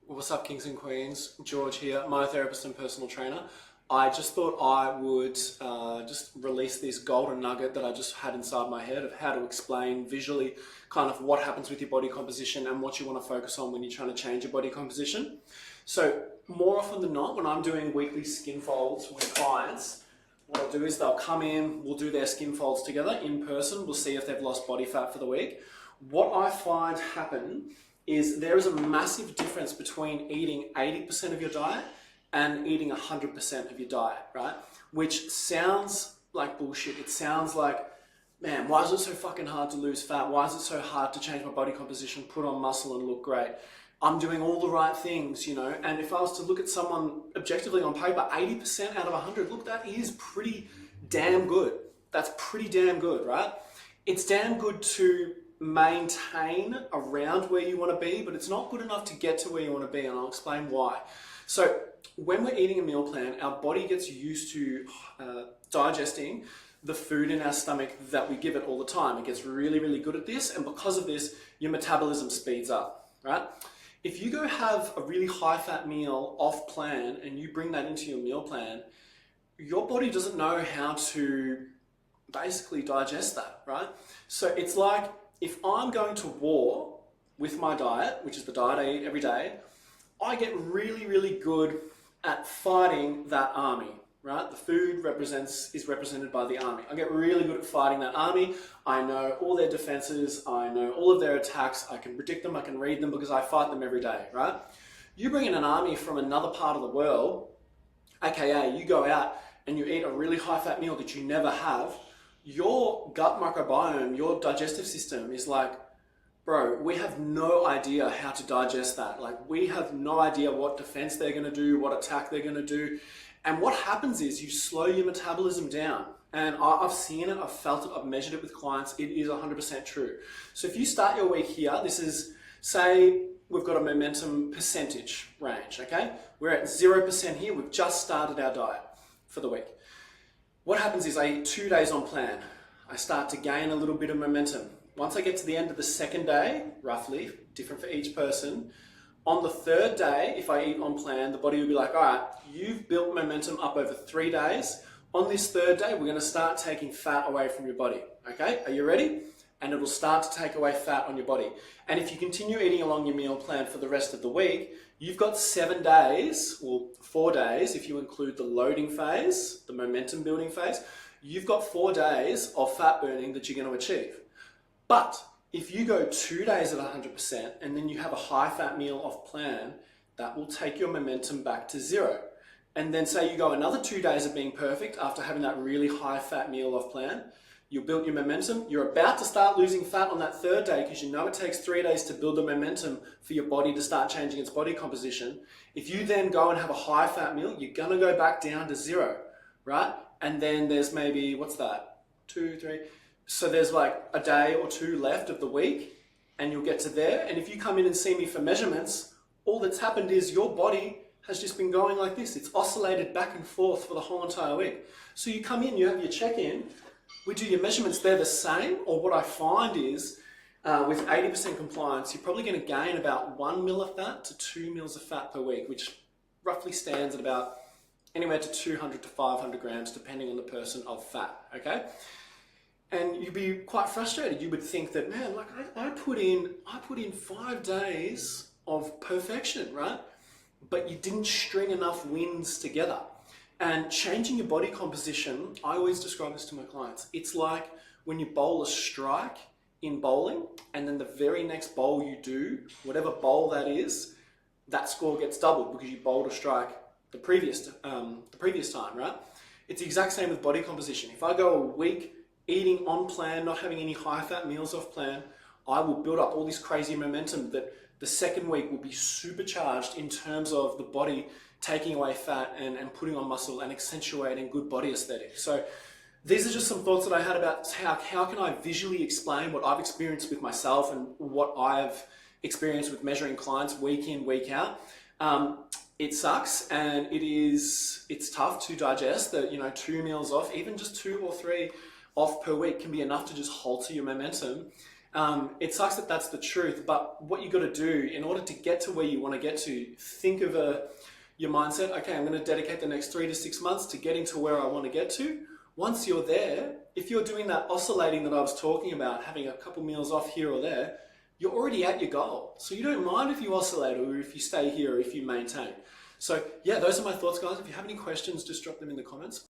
What's up, kings and queens? George here, myotherapist and personal trainer. I just thought I would just release this golden nugget that I just had inside my head of how to explain visually kind of what happens with your body composition and what you want to focus on when you're trying to change your body composition. So more often than not, when I'm doing weekly skin folds with clients, what I'll do is they'll come in, we'll do their skin folds together in person, we'll see if they've lost body fat for the week. What I find happen is there is a massive difference between eating 80% of your diet and eating 100% of your diet, right? Which sounds like bullshit. It sounds like, man, why is it so fucking hard to lose fat? Why is it so hard to change my body composition, put on muscle and look great? I'm doing all the right things, you know? And if I was to look at someone objectively on paper, 80% out of 100, look, that is pretty damn good. That's pretty damn good, right? It's damn good to maintain around where you want to be, but it's not good enough to get to where you want to be, and I'll explain why. So when we're eating a meal plan, our body gets used to digesting the food in our stomach that we give it all the time. It gets really, really good at this, and because of this, your metabolism speeds up, right? If you go have a really high-fat meal off plan and you bring that into your meal plan, your body doesn't know how to basically digest that, right? So it's like, if I'm going to war with my diet, which is the diet I eat every day, I get really, really good at fighting that army, right? The food is represented by the army. I get really good at fighting that army. I know all their defenses. I know all of their attacks. I can predict them. I can read them because I fight them every day, right? You bring in an army from another part of the world, aka you go out and you eat a really high-fat meal that you never have, your gut microbiome, your digestive system is like, bro, we have no idea how to digest that. Like, we have no idea what defense they're going to do, what attack they're going to do. And what happens is you slow your metabolism down. And I've seen it, I've felt it, I've measured it with clients. It is 100% true. So if you start your week here, this is, say, we've got a momentum percentage range, okay? We're at 0% here. We've just started our diet for the week. What happens is I eat 2 days on plan. I start to gain a little bit of momentum. Once I get to the end of the second day, roughly, different for each person, on the third day, if I eat on plan, the body will be like, all right, you've built momentum up over 3 days. On this third day, we're gonna start taking fat away from your body, okay? Are you ready? And it'll start to take away fat on your body. And if you continue eating along your meal plan for the rest of the week, you've got 7 days, well, 4 days, if you include the loading phase, the momentum building phase, you've got 4 days of fat burning that you're going to achieve. But if you go 2 days at 100% and then you have a high fat meal off plan, that will take your momentum back to 0. And then say you go another 2 days of being perfect after having that really high fat meal off plan, you built your momentum, you're about to start losing fat on that third day because you know it takes 3 days to build the momentum for your body to start changing its body composition. If you then go and have a high fat meal, you're gonna go back down to 0, right? And then there's maybe, what's that? 2, 3. So there's like a day or 2 left of the week and you'll get to there. And if you come in and see me for measurements, all that's happened is your body has just been going like this. It's oscillated back and forth for the whole entire week. So you come in, you have your check-in, we do your measurements, they're the same, or what I find is with 80% compliance, you're probably going to gain about 1 mil of fat to 2 mils of fat per week, which roughly stands at about anywhere to 200 to 500 grams, depending on the person, of fat, okay? And you'd be quite frustrated. You would think that, man, like I put in 5 days of perfection, right? But you didn't string enough wins together. And changing your body composition, I always describe this to my clients. It's like when you bowl a strike in bowling, and then the very next bowl you do, whatever bowl that is, that score gets doubled because you bowled a strike the previous time, right? It's the exact same with body composition. If I go a week eating on plan, not having any high fat meals off plan, I will build up all this crazy momentum that the second week will be supercharged in terms of the body taking away fat and putting on muscle and accentuating good body aesthetics. So these are just some thoughts that I had about how can I visually explain what I've experienced with myself and what I've experienced with measuring clients week in, week out. It sucks, and it's tough to digest that, 2 meals off, even just 2 or 3 off per week can be enough to just halter your momentum. It sucks that that's the truth, but what you got to do in order to get to where you want to get to, think of your mindset. Okay, I'm going to dedicate the next 3 to 6 months to getting to where I want to get to. Once you're there, if you're doing that oscillating that I was talking about, having a couple meals off here or there, you're already at your goal. So you don't mind if you oscillate or if you stay here or if you maintain. So yeah, those are my thoughts, guys. If you have any questions, just drop them in the comments.